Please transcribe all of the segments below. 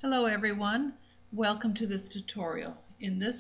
Hello everyone, welcome to this tutorial. In this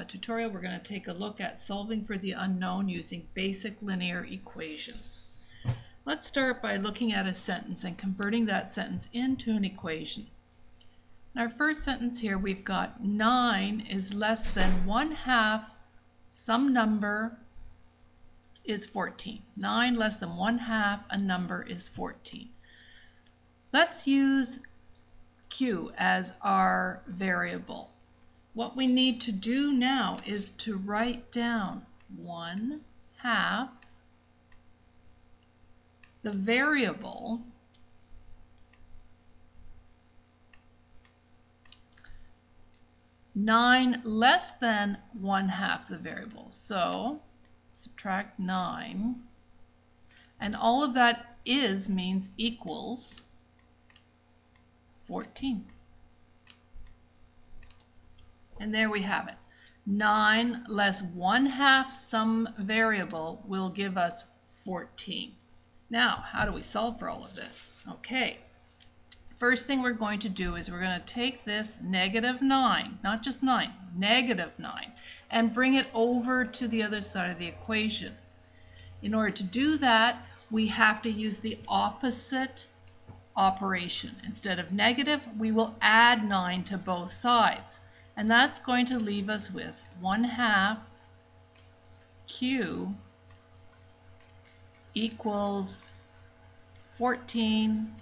tutorial we're going to take a look at solving for the unknown using basic linear equations. Let's start by looking at a sentence and converting that sentence into an equation. In our first sentence here we've got 9 is less than 1/2 some number is 14. 9 less than 1/2 a number is 14. Let's use Q as our variable. What we need to do now is to write down 1/2 the variable nine less than 1/2 the variable. So subtract 9, and all of that means equals 14. And there we have it. 9 less 1/2 some variable will give us 14. Now, how do we solve for all of this? Okay, first thing we're going to do is we're going to take this -9, not just 9, -9, and bring it over to the other side of the equation. In order to do that, we have to use the opposite operation. Instead of negative, we will add 9 to both sides. And that's going to leave us with 1/2 Q equals 14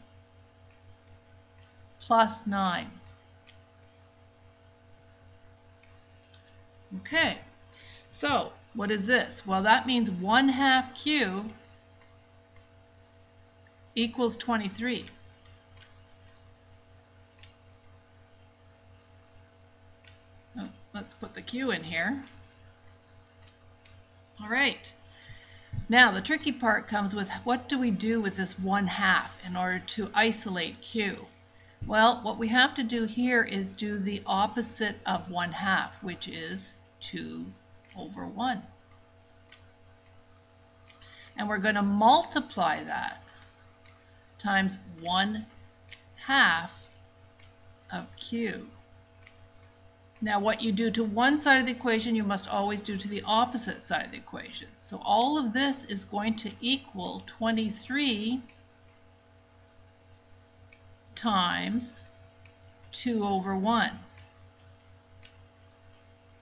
plus 9. Okay, so what is this? Well, that means 1/2 Q equals 23. Oh, let's put the Q in here. All right. Now the tricky part comes with what do we do with this 1/2 in order to isolate Q? Well, what we have to do here is do the opposite of 1/2, which is 2/1. And we're going to multiply that times 1/2 of Q. Now what you do to one side of the equation, you must always do to the opposite side of the equation. So all of this is going to equal 23 times 2/1.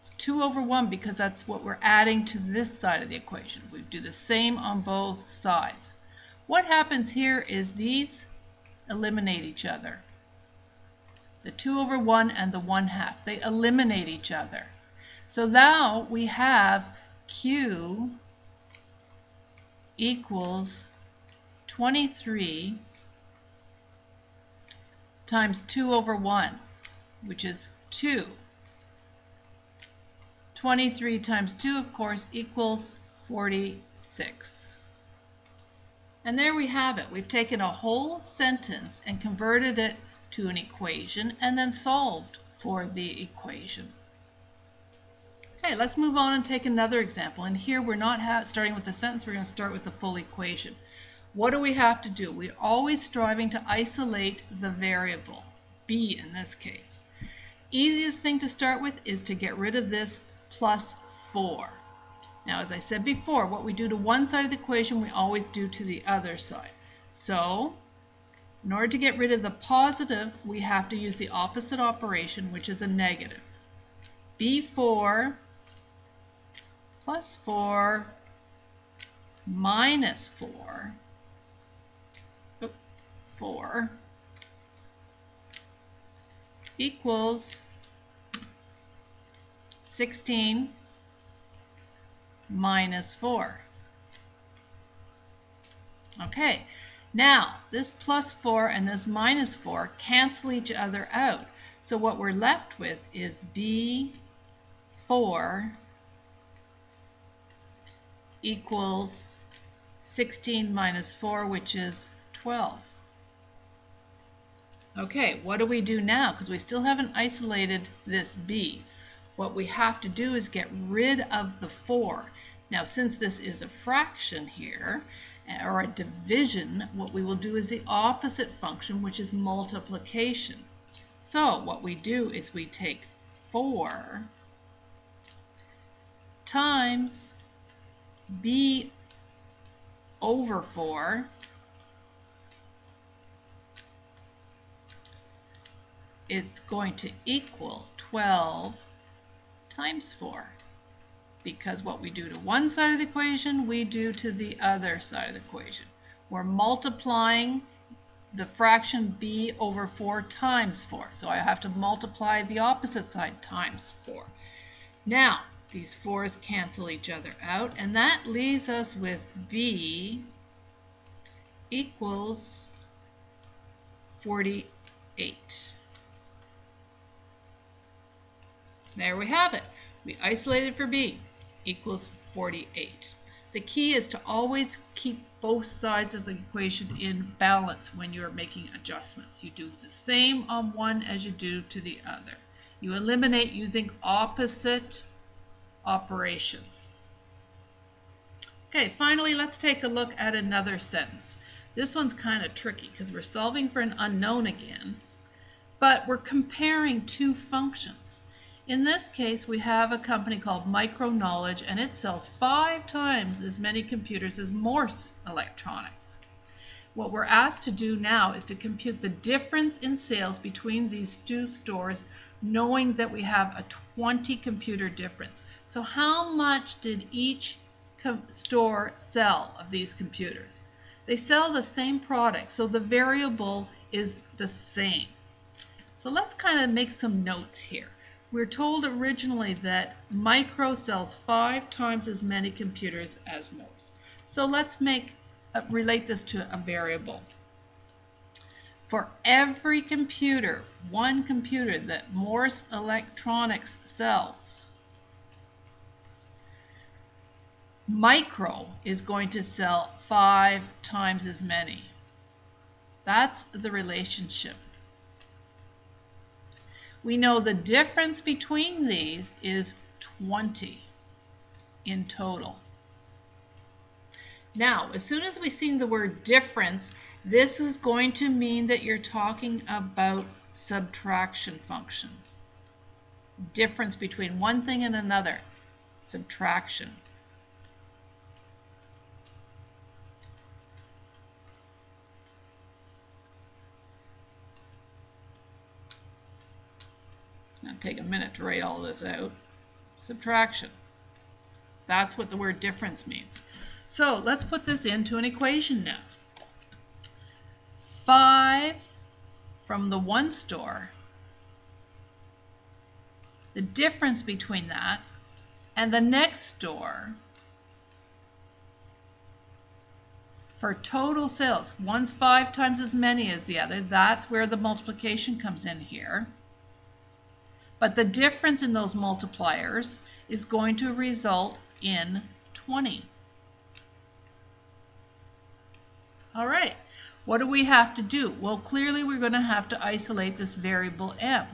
It's 2/1 because that's what we're adding to this side of the equation. We do the same on both sides. What happens here is these eliminate each other. The 2/1 and the 1/2, they eliminate each other. So now we have Q equals 23 times 2/1, which is 2. 23 times 2, of course, equals 46. And there we have it. We've taken a whole sentence and converted it to an equation and then solved for the equation. Okay, let's move on and take another example. And here we're not starting with the sentence, we're going to start with the full equation. What do we have to do? We're always striving to isolate the variable, b in this case. Easiest thing to start with is to get rid of this plus 4. Now, as I said before, what we do to one side of the equation, we always do to the other side. So, in order to get rid of the positive, we have to use the opposite operation, which is a negative. B4 plus 4 minus 4, 4 equals 16 minus 4. Okay. Now, this plus 4 and this minus 4 cancel each other out. So what we're left with is B4 equals 16 minus 4, which is 12. Okay, what do we do now? Because we still haven't isolated this B. What we have to do is get rid of the 4. Now, since this is a fraction here, or a division, what we will do is the opposite function, which is multiplication. So what we do is we take 4 times b over 4 it's going to equal 12 times 4. Because what we do to one side of the equation, we do to the other side of the equation. We're multiplying the fraction b over 4 times 4. So I have to multiply the opposite side times 4. Now, these 4's cancel each other out, and that leaves us with b equals 48. There we have it. We isolated for b equals 48. The key is to always keep both sides of the equation in balance when you're making adjustments. You do the same on one as you do to the other. You eliminate using opposite operations. Okay, finally let's take a look at another sentence. This one's kind of tricky because we're solving for an unknown again, but we're comparing two functions. In this case, we have a company called Micro Knowledge, and it sells 5 times as many computers as Morse Electronics. What we're asked to do now is to compute the difference in sales between these two stores, knowing that we have a 20 computer difference. So how much did each store sell of these computers? They sell the same product, so the variable is the same. So let's kind of make some notes here. We're told originally that Micro sells 5 times as many computers as Morse. So let's relate this to a variable. For every computer, one computer that Morse Electronics sells, Micro is going to sell 5 times as many. That's the relationship. We know the difference between these is 20 in total. Now, as soon as we see the word difference, this is going to mean that you're talking about subtraction function. Difference between one thing and another. Subtraction. Now take a minute to write all this out. Subtraction. That's what the word difference means. So let's put this into an equation now. 5 from the one store, the difference between that and the next store for total sales. One's 5 times as many as the other. That's where the multiplication comes in here. But the difference in those multipliers is going to result in 20. All right, what do we have to do? Well, clearly we're going to have to isolate this variable m.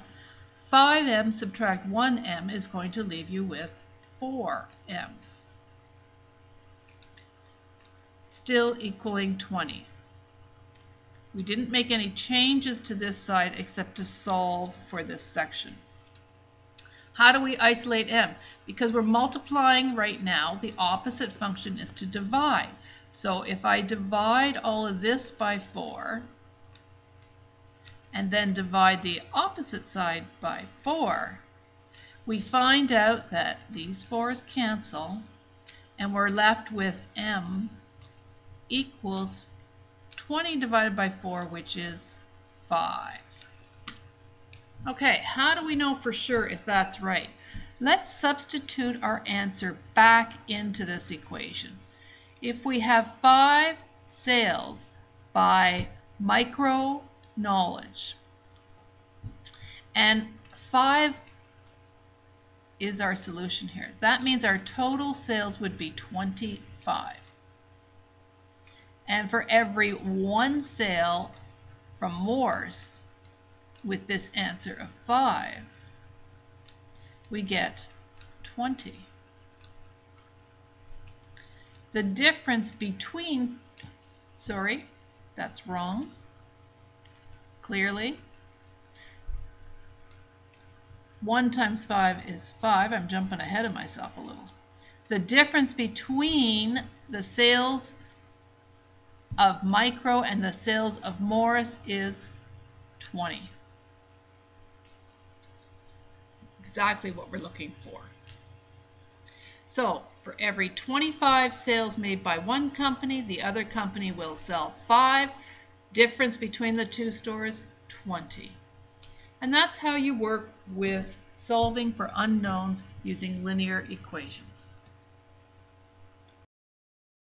5m subtract 1m is going to leave you with 4m's. Still equaling 20. We didn't make any changes to this side except to solve for this section. How do we isolate m? Because we're multiplying right now, the opposite function is to divide. So if I divide all of this by 4, and then divide the opposite side by 4, we find out that these 4's cancel, and we're left with m equals 20 divided by 4, which is 5. Okay, how do we know for sure if that's right? Let's substitute our answer back into this equation. If we have 5 sales by Micro Knowledge, and 5 is our solution here, that means our total sales would be 25. And for every 1 sale from Morse, with this answer of 5, we get 20. The difference between Sorry, that's wrong. Clearly. 1 times 5 is 5. I'm jumping ahead of myself a little. The difference between the sales of Micro and the sales of Morris is 20. Exactly what we're looking for. So, for every 25 sales made by one company, the other company will sell 5. Difference between the two stores, 20. And that's how you work with solving for unknowns using linear equations.